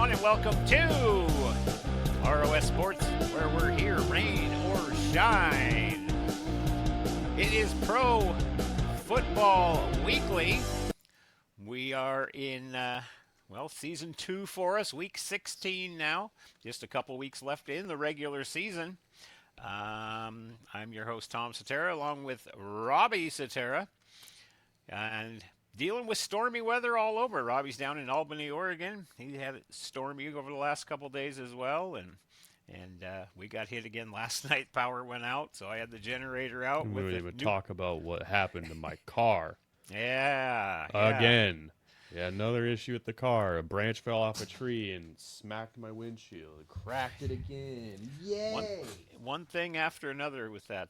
everyone, and welcome to ROS Sports, where we're here, rain or shine. It is Pro Football Weekly. We are in, season 2 for us, week 16 now. Just a couple weeks left in the regular season. I'm your host, Tom Cetera, along with Robbie Cetera. And dealing with stormy weather all over. Robbie's down in Albany, Oregon. He had it stormy over the last couple days as well, and we got hit again last night. Power went out, so I had the generator out. We didn't even talk about what happened to my car. Yeah. Again. Yeah, another issue with the car. A branch fell off a tree and smacked my windshield. Cracked it again. Yay! One thing after another with that,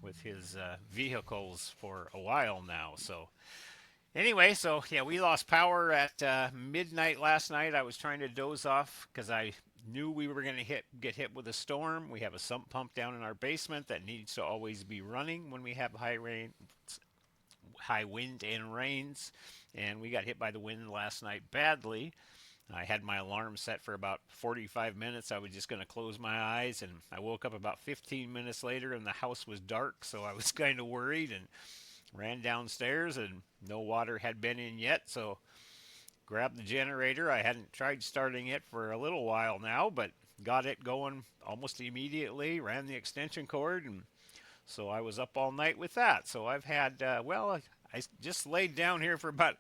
with his vehicles for a while now. So anyway, we lost power at midnight last night. I was trying to doze off because I knew we were going to get hit with a storm. We have a sump pump down in our basement that needs to always be running when we have high wind and rains, and we got hit by the wind last night badly. I had my alarm set for about 45 minutes. I was just going to close my eyes, and I woke up about 15 minutes later, and the house was dark, so I was kind of worried and ran downstairs, and no water had been in yet, so grabbed the generator. I hadn't tried starting it for a little while now, but got it going almost immediately, ran the extension cord, and so I was up all night with that. So I've had, I just laid down here for about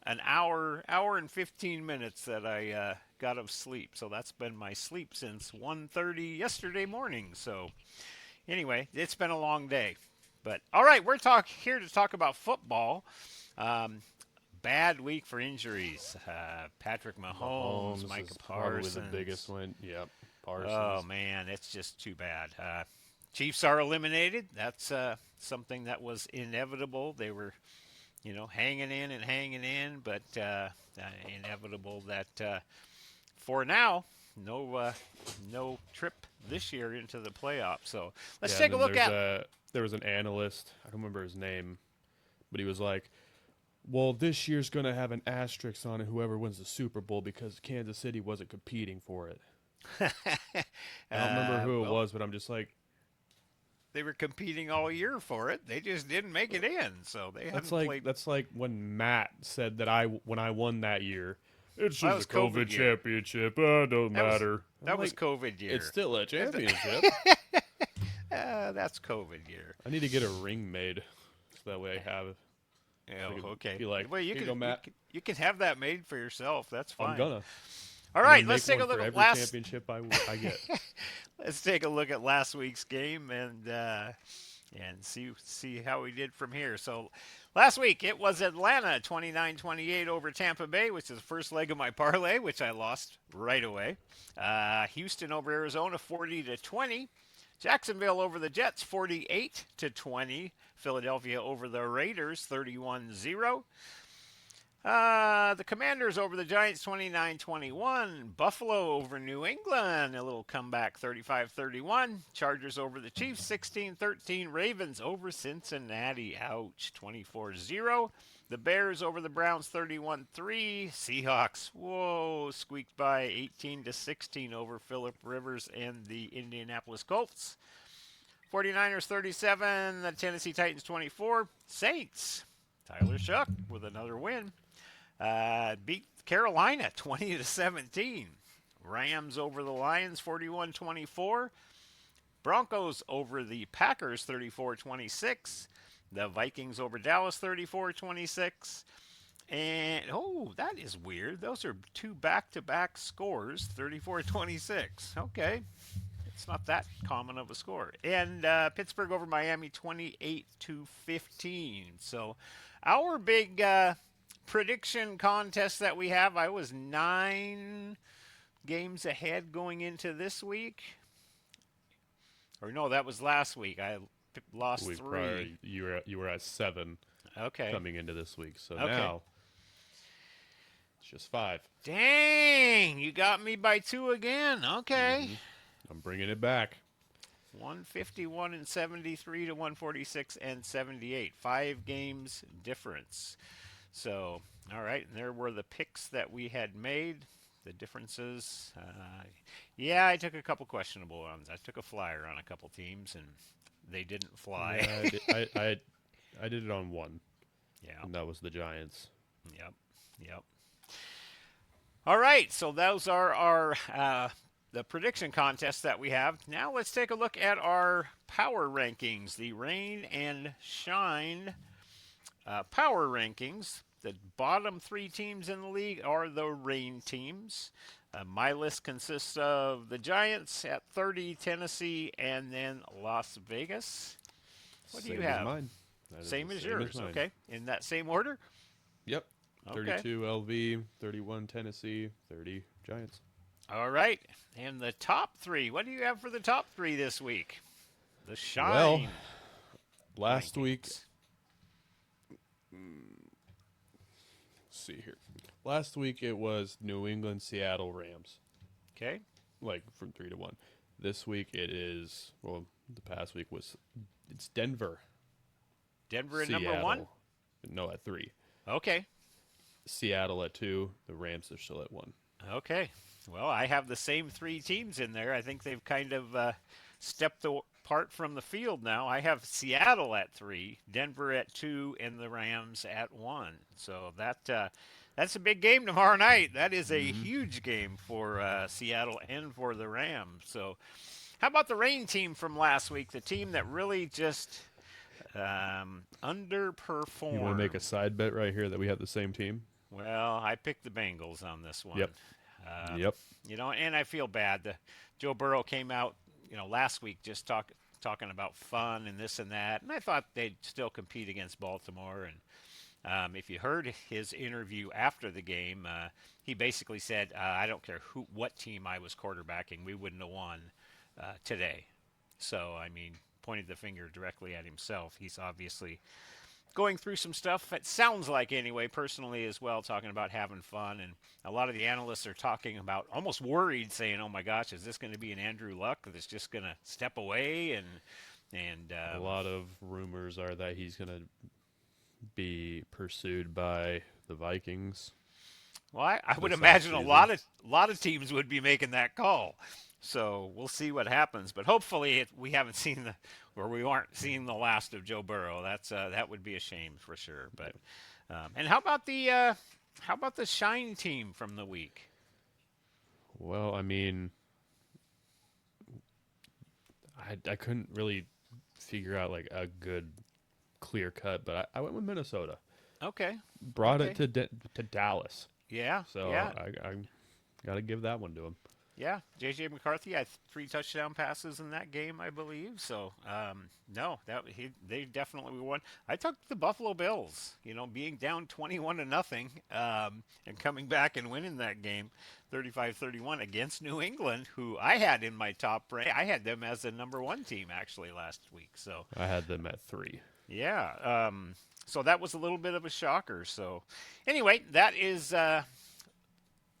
an hour and 15 minutes that I got of sleep. So that's been my sleep since 1:30 yesterday morning. So anyway, it's been a long day. But all right, we're here to talk about football. Bad week for injuries. Patrick Mahomes, Micah Parsons. Probably the biggest one. Yep, Parsons. Oh, man, it's just too bad. Chiefs are eliminated. That's something that was inevitable. They were, hanging in, but inevitable that for now, no trip this year into the playoffs. So let's take a look at. There was an analyst. I don't remember his name, but he was like, "Well, this year's going to have an asterisk on it. Whoever wins the Super Bowl because Kansas City wasn't competing for it." I don't remember who it was, but I'm just like. They were competing all year for it. They just didn't make it in, so they haven't played. That's like when Matt said that when I won that year, it's just a COVID championship. Don't matter. That was COVID year. It's still a championship. That's COVID year. I need to get a ring made, so that way I have. Yeah, okay. Be like, well, you can have that made for yourself. That's fine. I'm gonna. All right, let's take a look at last championship I get. Let's take a look at last week's game and see how we did from here. So last week it was Atlanta 29-28 over Tampa Bay, which is the first leg of my parlay, which I lost right away. Houston over Arizona 40-20. Jacksonville over the Jets 48-20. Philadelphia over the Raiders 31-0. The Commanders over the Giants 29-21. Buffalo over New England, a little comeback 35-31. Chargers over the Chiefs 16-13. Ravens over Cincinnati, ouch, 24-0. The Bears over the Browns 31-3. Seahawks, squeaked by 18-16 over Phillip Rivers and the Indianapolis Colts. 49ers 37, the Tennessee Titans 24. Saints, Tyler Shuck with another win. Beat Carolina 20-17. Rams over the Lions 41-24. Broncos over the Packers 34-26. The Vikings over Dallas 34-26. And that is weird. Those are two back-to-back scores, 34-26. Okay. It's not that common of a score. And Pittsburgh over Miami 28-15. So our big prediction contest that we have, I was 9 games ahead going into this week. Or no, that was last week. I lost 3. Prior, you were at 7. Okay. Coming into this week. So now it's just 5. Dang, you got me by 2 again. Okay. Mm-hmm. I'm bringing it back. 151 and 73 to 146 and 78. 5 games difference. So, all right, and there were the picks that we had made. the differences. Yeah, I took a couple questionable ones. I took a flyer on a couple teams, and they didn't fly. Yeah, I did it on one, Yeah. and that was the Giants. Yep. Yep. All right. So those are our the prediction contests that we have. Now let's take a look at our power rankings, the rain and shine power rankings. The bottom three teams in the league are the rain teams. My list consists of the Giants at 30, Tennessee, and then Las Vegas. What do you Same as have? mine. That is Same the as same as yours. mine. Okay. In that same order? Yep. Okay. 32 LV, 31 Tennessee, 30 Giants. All right. And the top three. What do you have for the top three this week? The Well, Shine last week, rankings. let's see here. Last week it was New England, Seattle Rams, Okay. like from 3 to 1. This week it is, well, the past week was, it's Denver, Denver at number one? Seattle. No, at 3. Okay. Seattle at 2. The Rams are still at 1. Okay. Well, I have the same three teams in there. I think they've kind of stepped apart from the field now. I have Seattle at 3, Denver at 2, and the Rams at 1. So that's a big game tomorrow night. That is a huge game for Seattle and for the Rams. So, how about the rain team from last week? The team that really just underperformed. You want to make a side bet right here that we have the same team? Well, I picked the Bengals on this one. Yep. Yep. You know, and I feel bad. Joe Burrow came out, last week just talking about fun and this and that, and I thought they'd still compete against Baltimore. And if you heard his interview after the game, he basically said, "I don't care what team I was quarterbacking, we wouldn't have won today." So, I mean, pointed the finger directly at himself. He's obviously going through some stuff. It sounds like, anyway, personally as well, talking about having fun. And a lot of the analysts are talking about almost worried, saying, "Oh my gosh, is this going to be an Andrew Luck that's just going to step away?" And A lot of rumors are that he's going to be pursued by the Vikings. well, I would this imagine a offseason. lot of teams would be making that call. So we'll see what happens. But hopefully, we haven't seen we aren't seeing the last of Joe Burrow. That would be a shame for sure. But and how about the Shine team from the week? Well, I mean, I couldn't really figure out like a good clear cut, but I went with Minnesota. Okay. Brought Okay. it to Dallas. Yeah. So Yeah. I got to give that one to him. Yeah. J.J. McCarthy had 3 touchdown passes in that game, I believe. So no, they definitely won. I took the Buffalo Bills. Being down 21-0, and coming back and winning that game, 35-31 against New England, who I had in my top rank. I had them as the number 1 team actually last week. So I had them at 3. yeah. So that was a little bit of a shocker. So anyway, that is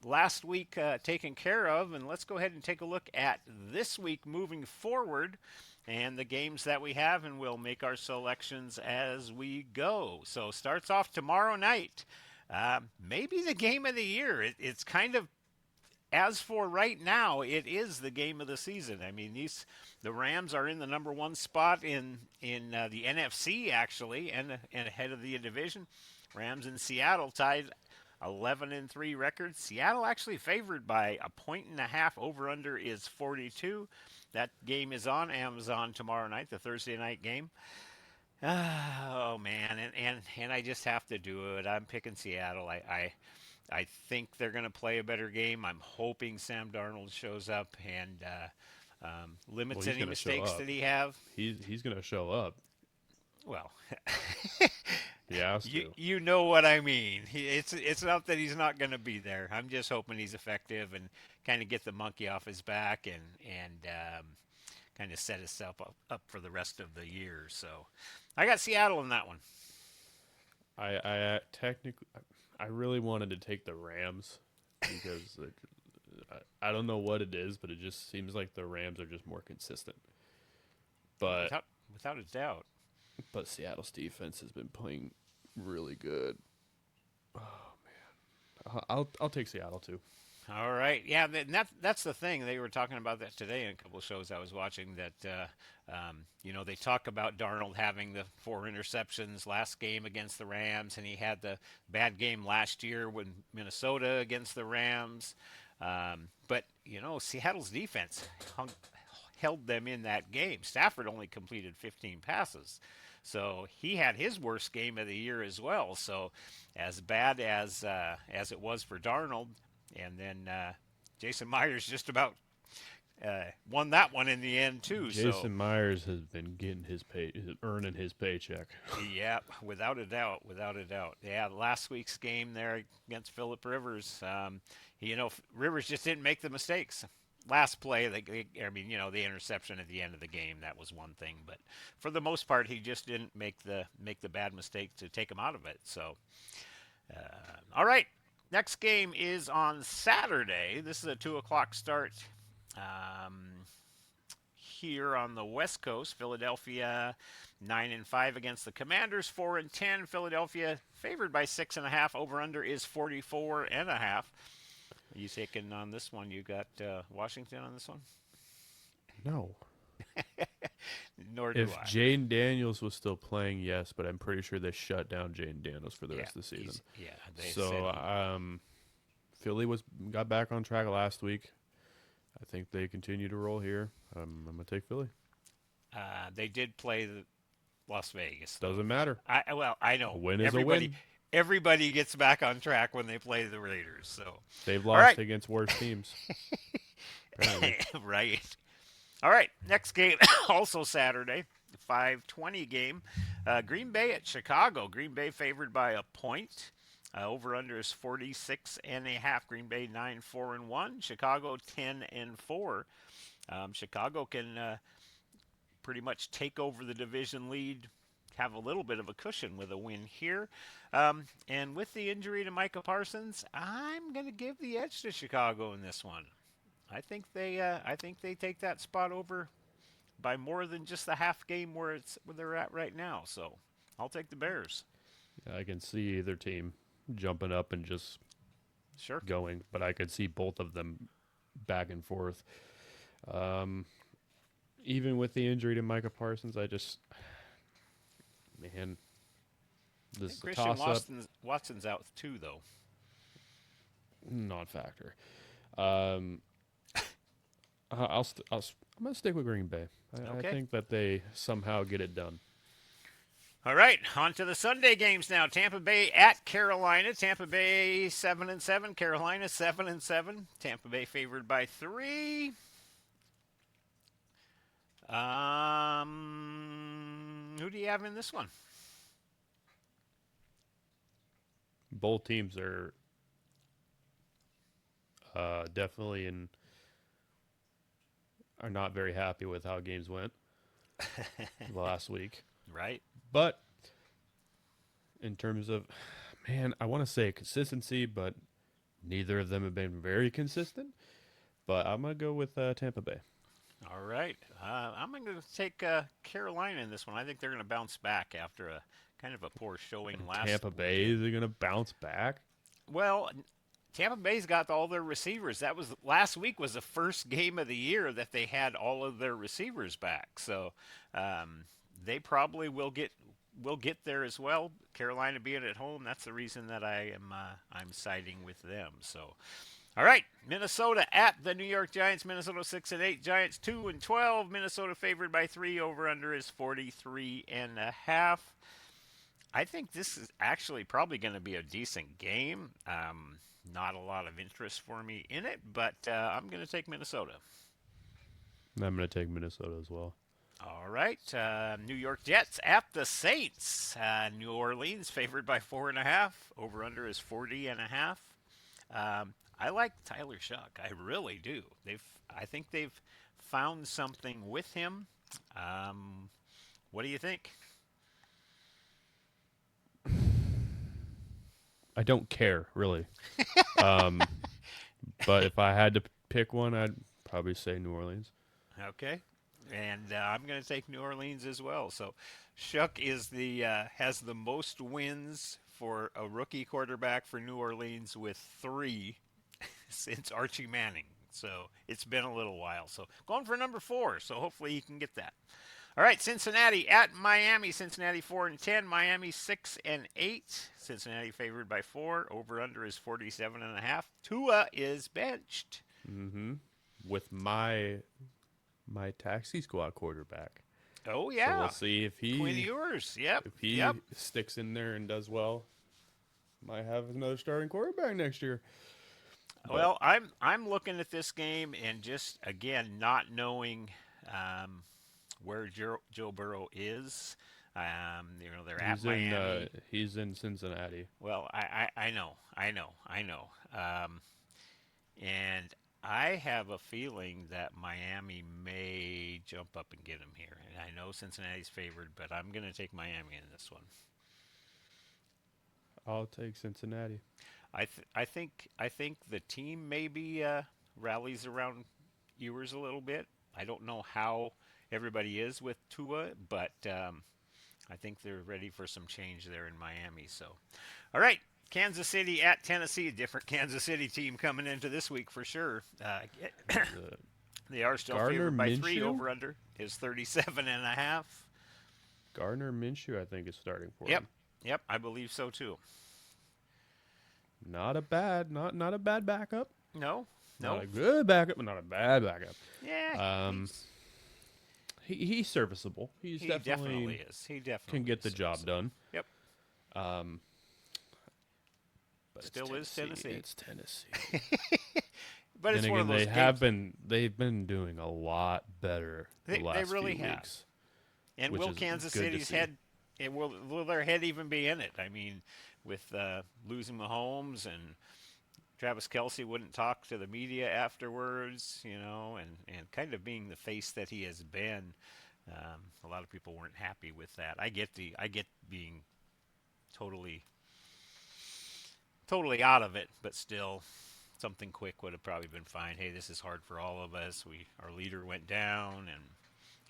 last week taken care of, and let's go ahead and take a look at this week moving forward and the games that we have, and we'll make our selections as we go. So starts off tomorrow night. Maybe the game of the year. It's kind of, as for right now, it is the game of the season. I mean, the Rams are in the number 1 spot in the NFC actually, and ahead of the division. Rams in Seattle tied 11-3 record. Seattle actually favored by 1.5. Over under is 42. That game is on Amazon tomorrow night, the Thursday night game. Oh man, and I just have to do it. I'm picking Seattle. I think they're going to play a better game. I'm hoping Sam Darnold shows up and limits Well, he's any gonna show mistakes up. that he have. He's going to show up. Well, He has to. you know what I mean. It's not that he's not going to be there. I'm just hoping he's effective and kind of get the monkey off his back and kind of set himself up for the rest of the year. So I got Seattle in that one. I technically I really wanted to take the Rams because I don't know what it is, but it just seems like the Rams are just more consistent. But Without a doubt. Seattle's defense has been playing really good. Oh man, I'll take Seattle too. All right. Yeah, that's the thing. They were talking about that today in a couple of shows I was watching. They talk about Darnold having the 4 interceptions last game against the Rams, and he had the bad game last year when Minnesota against the Rams. But Seattle's defense held them in that game. Stafford only completed 15 passes. So he had his worst game of the year as well. So as bad as it was for Darnold, and then Jason Myers just about won that one in the end too. So Jason Myers has been getting earning his paycheck. yeah, without a doubt, without a doubt. Yeah, last week's game there against Philip Rivers, Rivers just didn't make the mistakes. Last play, the interception at the end of the game, that was one thing, but for the most part, he just didn't make the bad mistake to take him out of it. So, all right, next game is on Saturday. This is a 2 o'clock start. Um, Here on the West Coast, Philadelphia 9-5 against the Commanders, 4-10. Philadelphia favored by 6.5. Over under is 44.5. Are you taking on this one? You got Washington on this one? No. Nor do If I. Jane Daniels was still playing, yes, but I'm pretty sure they shut down Jane Daniels for the rest of the season. They So, said Philly got back on track last week. I think they continue to roll here. I'm gonna take Philly. they did play Las Vegas. Doesn't matter. I know A win is a win. Everybody gets back on track when they play the Raiders. So They've all lost right, against worse teams. Apparently. right. All right, next game also Saturday, 5:20 game. Green Bay at Chicago. Green Bay favored by a point. Over under is 46.5. Green Bay 9-4-1. Chicago 10-4. Chicago can pretty much take over the division lead, have a little bit of a cushion with a win here. And with the injury to Micah Parsons, I'm going to give the edge to Chicago in this one. I think they take that spot over by more than just the half game where they're at right now. So I'll take the Bears. I can see either team jumping up and just Sure. going, but I could see both of them back and forth. Even with the injury to Micah Parsons, man, this is a Christian toss-up, Watson's out too, though. non-factor. Um, I'm gonna stick with Green Bay. I Okay. think that they somehow get it done. All right, on to the Sunday games now. Tampa Bay at Carolina. Tampa Bay 7-7. Carolina 7-7. Tampa Bay favored by 3. Who do you have in this one? Both teams are definitely are not very happy with how games went last week. Right. But in terms of, man, I want to say consistency, but neither of them have been very consistent. But I'm going to go with Tampa Bay. All right. I'm going to take Carolina in this one. I think they're going to bounce back after a kind of a poor showing last Tampa Bay, is going to bounce back? Well, Tampa Bay's got all their receivers. That was last week was the first game of the year that they had all of their receivers back. So they probably will get there as well. Carolina being at home, that's the reason that I'm siding with them. So, all right, Minnesota at the New York Giants. Minnesota 6-8, Giants 2-12. Minnesota favored by 3. Over under is 43.5. I think this is actually probably going to be a decent game. Not a lot of interest for me in it, but I'm going to take Minnesota. I'm going to take Minnesota as well. All right, New York Jets at the Saints. New Orleans favored by 4.5. Over under is 40.5. I like Tyler Shuck. I really do. I think they've found something with him. What do you think? I don't care, really. But if I had to pick one, I'd probably say New Orleans. Okay. And I'm going to take New Orleans as well. So, Shuck is has the most wins for a rookie quarterback for New Orleans with 3. since Archie Manning. So it's been a little while. So going for number 4. So hopefully he can get that. All right, Cincinnati at Miami. Cincinnati 4-10. Miami 6-8. Cincinnati favored by 4. Over under is 47.5. Tua is benched. Mm-hmm. With my taxi squad quarterback. Oh So we'll yeah, see if Quinn he Ewers. Yep, if he yep. sticks in there and does well. Might have another starting quarterback next year. But Well, I'm looking at this game and just again not knowing um, where Joe Burrow is. They're at Miami. he's in Cincinnati. Well, I know. And I have a feeling that Miami may jump up and get him here. And I know Cincinnati's favored, but I'm going to take Miami in this one. I'll take Cincinnati. I think the team maybe rallies around Ewers a little bit. I don't know how everybody is with Tua, but I think they're ready for some change there in Miami. So, all right, Kansas City at Tennessee, a different Kansas City team coming into this week for sure. The They are still Gardner favored by 3. Minshew. Over under is 37.5. Gardner Minshew, I think, is starting for Yep, him. yep, I believe so too. Not a bad backup. No, Not no, a good backup, but not a bad backup. yeah, Um, he's serviceable. He's he definitely definitely is. He definitely can get the is job serviceable. done. Yep, Um, but still is Tennessee. It's Tennessee. But Then it's one of again, those games. they've been doing a lot better the They last really few have. weeks, And which will is Kansas good to City's see. head? It will their head even be in it? I mean, with losing Mahomes and Travis Kelsey wouldn't talk to the media afterwards, and kind of being the face that he has been. A lot of people weren't happy with that. I get being totally totally out of it, but still, something quick would have probably been fine. Hey, this is hard for all of us. Our leader went down, and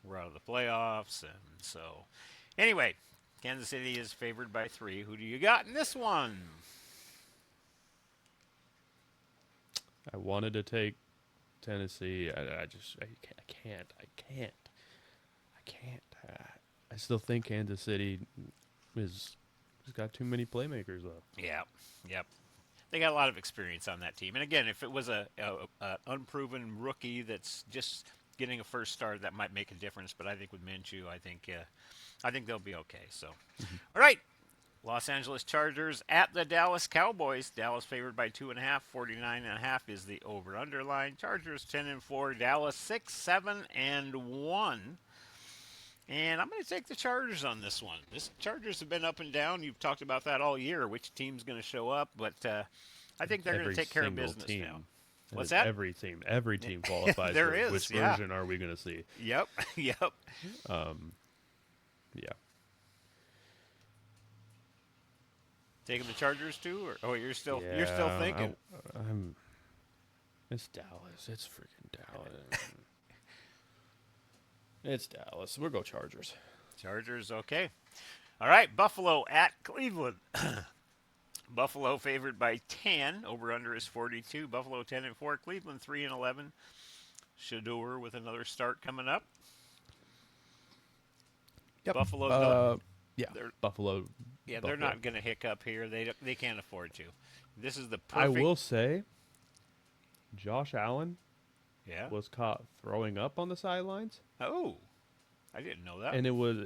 we're out of the playoffs, and so anyway, Kansas City is favored by 3. Who do you got in this one? I wanted to take Tennessee. I can't. I still think Kansas City is has got too many playmakers though. Yeah, yep. They got a lot of experience on that team, and again, if it was a unproven rookie that's just getting a first start, that might make a difference. But I think with Minshew, I think they'll be okay. So, all right. Los Angeles Chargers at the Dallas Cowboys. Dallas favored by 2.5. 49.5 is the over/under line. Chargers 10-4. Dallas 6-7-1. And I'm going to take the Chargers on this one. This Chargers have been up and down. You've talked about that all year. Which team's going to show up? But I think they're going to Every take care of single business team. now. That What's is that? Every team qualifies. There for is, which yeah. version are we going to see? Yep, yep. Yeah. Taking the Chargers too, or you're still Yeah, thinking? I'm. It's Dallas. It's freaking Dallas. It's Dallas. We'll go Chargers. Chargers, okay. All right, Buffalo at Cleveland. Buffalo favored by 10. Over under is 42. Buffalo 10-4. Cleveland 3-11. Shador with another start coming up. Yep. Buffalo, don't, Yeah. they're Buffalo. they're Buffalo. not going to hiccup here. They can't afford to. This is the I perfect. will say, Josh Allen Yeah. was caught throwing up on the sidelines, Oh, I didn't know that. and it was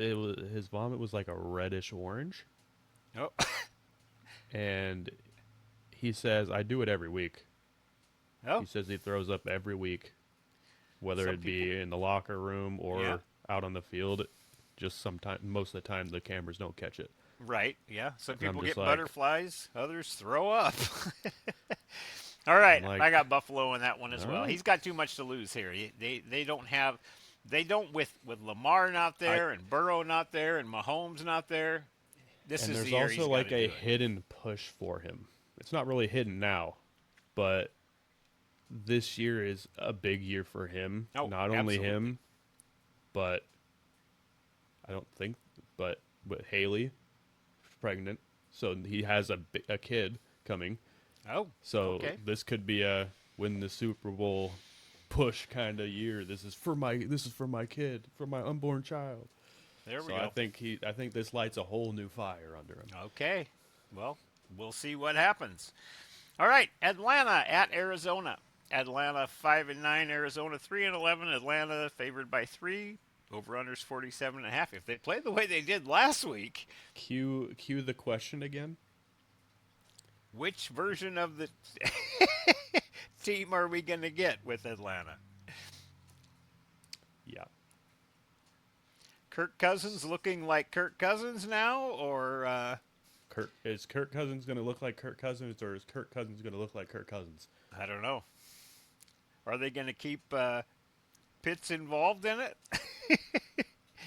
his vomit was like a reddish orange, Oh, and he says I do it every week. oh. He says he throws up every week, whether Some it be in the locker room or Yeah. out on the field. Just sometimes, most of the time, the cameras don't catch it. Right, yeah. Some I'm people just get like- butterflies, others throw up. All right, I'm like, I got Buffalo in that one as all well. right. He's got too much to lose here. They don't with Lamar not there and Burrow not there and Mahomes not there. This And is there's the year he's also like gotta a do it. hidden push for him. It's not really hidden now, but this year is a big year for him. Oh, Not only absolutely. him, but I don't think, but Haley, pregnant, so he has a kid coming. Oh, So okay. this could be a win the Super Bowl push kind of year. This is for my kid, for my unborn child. There we So I go. think this lights a whole new fire under him. Okay. Well, we'll see what happens. All right, Atlanta at Arizona. Atlanta 5-9, Arizona 3-11. Atlanta favored by 3. Over unders 47.5. If they play the way they did last week, Cue the question again. which version of the team are we going to get with Atlanta? Yeah. Kirk Cousins looking like Kirk Cousins now, or Is Kirk Cousins going to look like Kirk Cousins, or is Kirk Cousins going to look like Kirk Cousins? I don't know. Are they going to keep Pitts involved in it?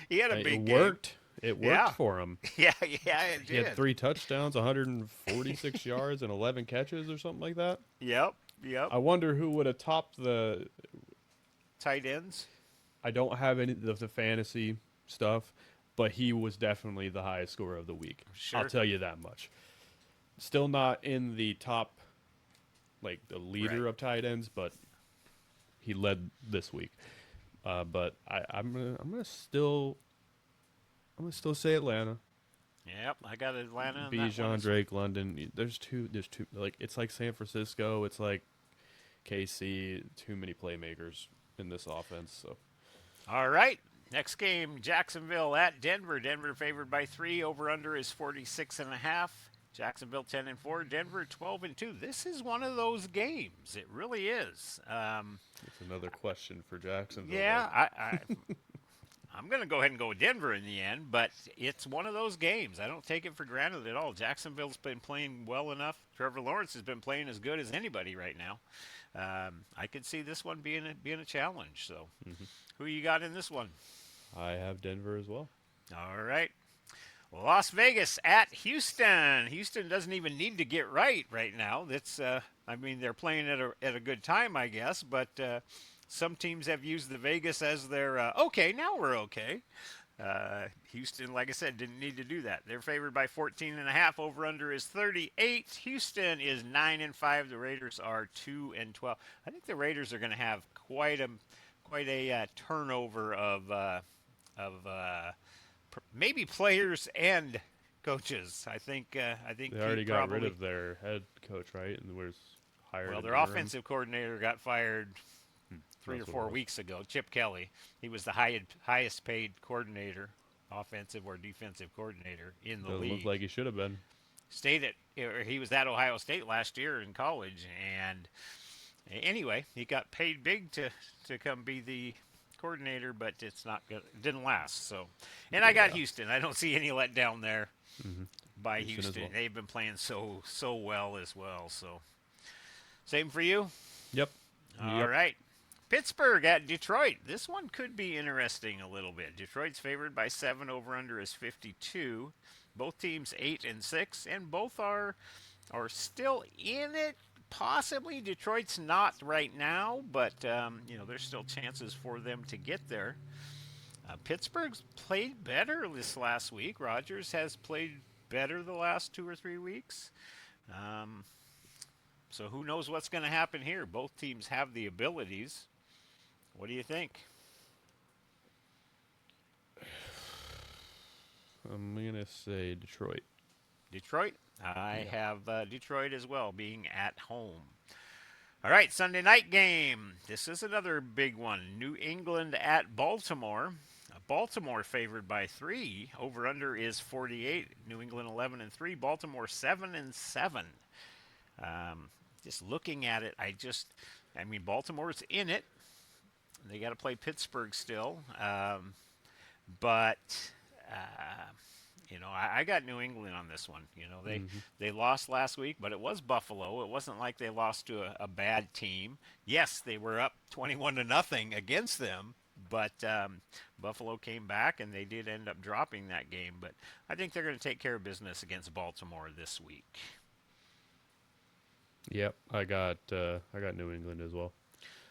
He had a It big worked. game. It worked Yeah. for him. Yeah, it He had did. 3 touchdowns, 146 yards, and 11 catches, or something like that. Yep. I wonder who would have topped the. Tight ends. I don't have any of the fantasy stuff, but he was definitely the highest scorer of the week. Sure. I'll tell you that much. Still not in the top, like the leader Right. of tight ends, but he led this week. But I'm gonna still say Atlanta. Yep, I got Atlanta in that Bijan, one. Drake, London. There's two. Like it's like San Francisco. It's like KC. Too many playmakers in this offense. So All right. Next game, Jacksonville at Denver. Denver favored by 3. Over under is 46.5. Jacksonville 10-4. Denver 12-2. This is one of those games. It really is. it's another question for Jacksonville. Yeah, I'm going to go ahead and go with Denver in the end, but it's one of those games. I don't take it for granted at all. Jacksonville's been playing well enough. Trevor Lawrence has been playing as good as anybody right now. I could see this one being a challenge. So, who you got in this one? I have Denver as well. All right. Las Vegas at Houston. Houston doesn't even need to get right now. That's I mean they're playing at a good time, I guess, but some teams have used the Vegas as their okay, now we're okay. Houston, like I said, didn't need to do that. They're favored by 14.5. Over under is 38. Houston is 9-5. The Raiders are 2-12. I think the Raiders are going to have quite a turnover of maybe players and coaches. I think They Pete already got rid probably. of their head coach, right? And was hired. Well, an their interim. offensive coordinator got fired 3 or That's what it 4 was. weeks ago. Chip Kelly. He was the highest paid coordinator, offensive or defensive coordinator in the Doesn't league. look like he should have been. He was at Ohio State last year in college, and anyway, he got paid big to come be the coordinator, but it's not good. It didn't last. So, and I got Yeah. Houston. I don't see any letdown there by Houston as Houston. well. They've been playing so well as well. So, same for you. Yep. All right. Pittsburgh at Detroit. This one could be interesting a little bit. Detroit's favored by 7. Over under is 52. Both teams 8-6, and both are still in it. Possibly Detroit's not right now, but there's still chances for them to get there. Pittsburgh's played better this last week. Rodgers has played better the last 2 or 3 weeks. So who knows what's going to happen here? Both teams have the abilities. What do you think? I'm gonna say Detroit. Detroit? I have Detroit as well, being at home. All right, Sunday night game. This is another big one. New England at Baltimore. Baltimore favored by 3. Over under is 48. New England 11-3. Baltimore 7-7. Just looking at it, I mean, Baltimore's in it. They got to play Pittsburgh still, but I got New England on this one. They lost last week, but it was Buffalo. It wasn't like they lost to a bad team. Yes, they were up 21-0 against them, but Buffalo came back and they did end up dropping that game. But I think they're going to take care of business against Baltimore this week. Yep. I got New England as well.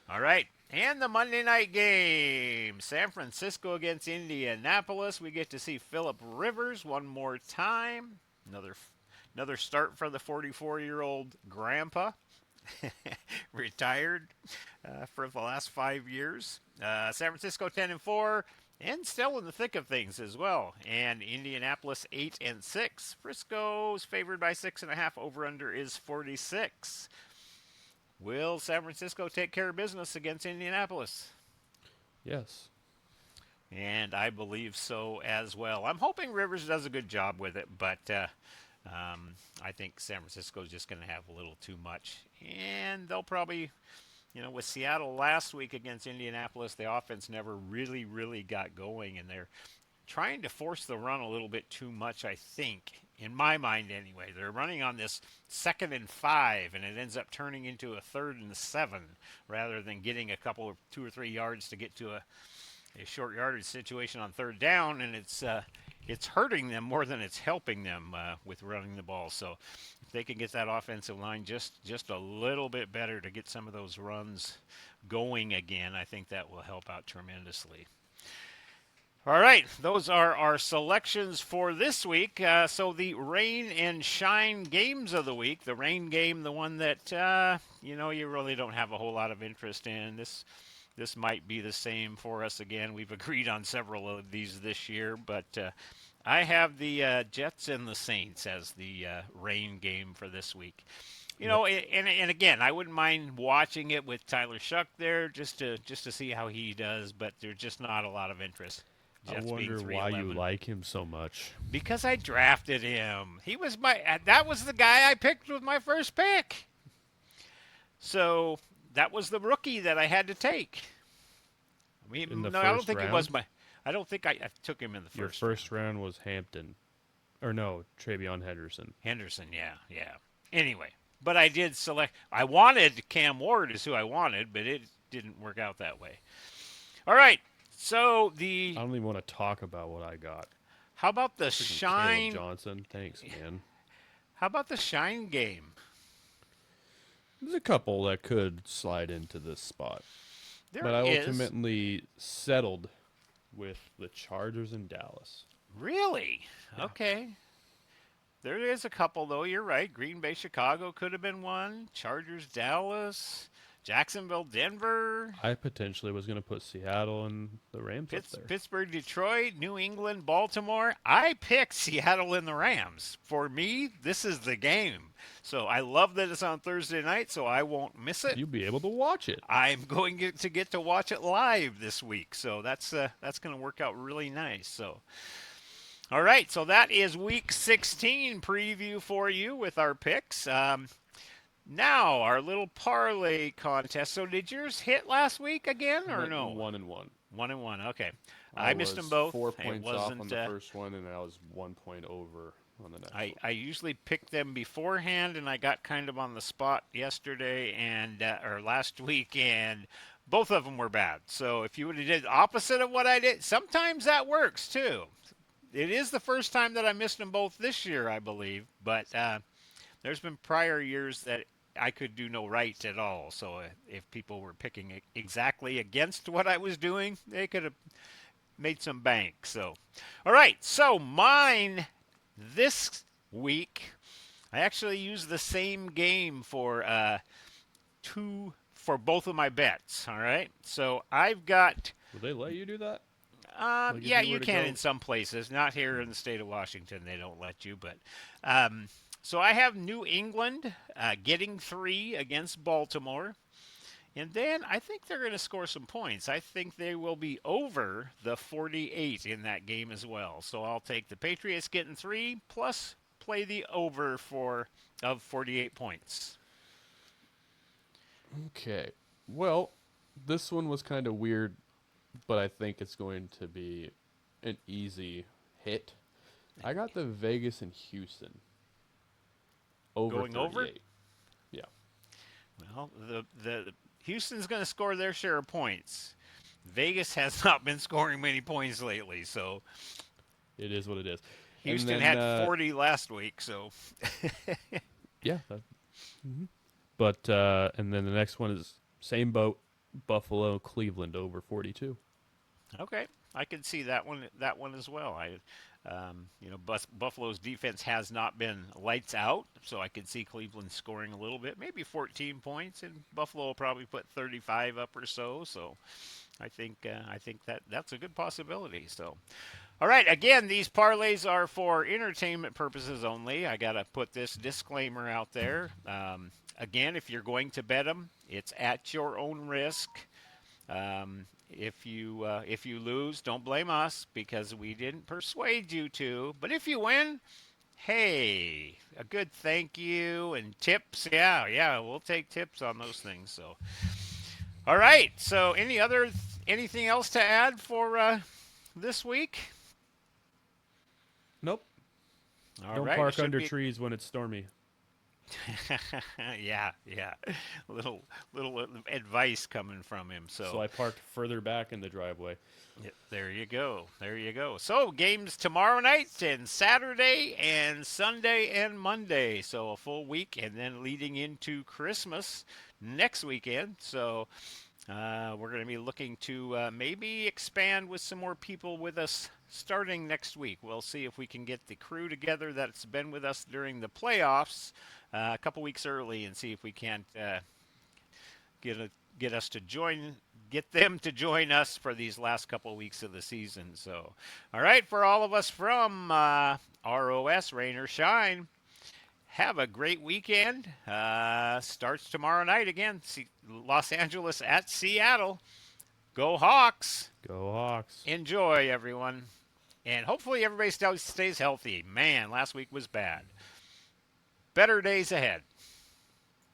All right. And the Monday night game, San Francisco against Indianapolis. We get to see Phillip Rivers one more time. Another start for the 44-year-old grandpa. retired for the last 5 years. San Francisco 10-4, and still in the thick of things as well. And Indianapolis 8-6. Frisco's favored by 6.5. Over under is 46. Will San Francisco take care of business against Indianapolis? Yes. And I believe so as well. I'm hoping Rivers does a good job with it, but I think San Francisco is just going to have a little too much. And they'll probably, with Seattle last week against Indianapolis, the offense never really got going, and they're trying to force the run a little bit too much, I think, in my mind anyway. They're running on this 2nd and 5, and it ends up turning into a 3rd and 7 rather than getting a couple of 2 or 3 yards to get to a short yardage situation on 3rd down, and it's hurting them more than it's helping them with running the ball. So if they can get that offensive line just a little bit better to get some of those runs going again, I think that will help out tremendously. All right, those are our selections for this week. So the rain and shine games of the week. The rain game, the one that you really don't have a whole lot of interest in. This might be the same for us again. We've agreed on several of these this year, but I have the Jets and the Saints as the rain game for this week. Yep. And again, I wouldn't mind watching it with Tyler Shuck there just to see how he does, but there's just not a lot of interest. I Jets being wonder why you 3-11. like him so much. Because I drafted him. That was the guy I picked with my first pick. So that was the rookie that I had to take. I mean, In the no, I don't first think it round? was my. I don't think I took him in the Your first. first round was Hampton. Or no, Travion Henderson. Henderson, yeah. Anyway, but I did select. I wanted Cam Ward is who I wanted, but it didn't work out that way. All right. So I don't even want to talk about what I got. how about the Freaking shine? Caleb Johnson. Thanks, man. How about the shine game? There's a couple that could slide into this spot. There But I is. ultimately settled with the Chargers in Dallas. Really? Yeah. Okay. There is a couple, though. You're right. Green Bay, Chicago could have been one. Chargers, Dallas. Jacksonville, Denver. I potentially was going to put Seattle and the Rams up there. Pittsburgh, Detroit, New England, Baltimore. I picked Seattle and the Rams. For me, this is the game. So I love that it's on Thursday night, so I won't miss it. You'll be able to watch it. I'm going to get to watch it live this week, so that's going to work out really nice. So, all right, so that is Week 16 preview for you with our picks. Now our little parlay contest. So did yours hit last week again, or Went no? 1-1. 1-1. Okay, I missed them was both. 4 It points off on wasn't. the first one, and I was 1 point over on the next one. I usually pick them beforehand, and I got kind of on the spot yesterday and or last week, and both of them were bad. So if you would have did the opposite of what I did, sometimes that works too. It is the first time that I missed them both this year, I believe, but there's been prior years that I could do no right at all. So if people were picking exactly against what I was doing, they could have made some bank. So, all right. So mine this week, I actually used the same game for both of my bets. All right. So I've got. Will they let you do that? Like if Yeah, you were you to can go- in some places. Not here in the state of Washington. They don't let you. But so I have New England getting 3 against Baltimore. And then I think they're going to score some points. I think they will be over the 48 in that game as well. So I'll take the Patriots getting 3 plus play the over of 48 points. Okay. Well, this one was kind of weird, but I think it's going to be an easy hit. I got the Vegas and Houston. Over Going 38. over? Yeah. Well, the Houston's going to score their share of points. Vegas has not been scoring many points lately, so It is what it is. Houston And had then, 40 last week, so Yeah. But and then the next one is same boat, Buffalo, Cleveland over 42. okay, I can see that one as well. Buffalo's defense has not been lights out, so I could see Cleveland scoring a little bit, maybe 14 points, and Buffalo will probably put 35 up or so. So I think that's a good possibility. So, all right, again, these parlays are for entertainment purposes only. I gotta put this disclaimer out there. Again, if you're going to bet them, it's at your own risk. If you lose, don't blame us because we didn't persuade you to. But if you win, hey, a good thank you and tips. Yeah, yeah, we'll take tips on those things. So, all right. So, anything else to add for this week? Nope. All Don't right. It park should under be. trees when it's stormy. Yeah, yeah. Little advice coming from him. So So, I parked further back in the driveway. yeah, there you go. There you go. So games tomorrow night and Saturday and Sunday and Monday. So a full week and then leading into Christmas next weekend. So we're going to be looking to maybe expand with some more people with us starting next week. We'll see if we can get the crew together that's been with us during the playoffs a couple weeks early and see if we can't get a, get us to join get them to join us for these last couple of weeks of the season. So, all right, for all of us from ROS, Rain or Shine, have a great weekend. Starts tomorrow night again. Los Angeles at Seattle. Go Hawks! Go Hawks. Enjoy, everyone. And hopefully everybody stays healthy. Man, last week was bad. Better days ahead.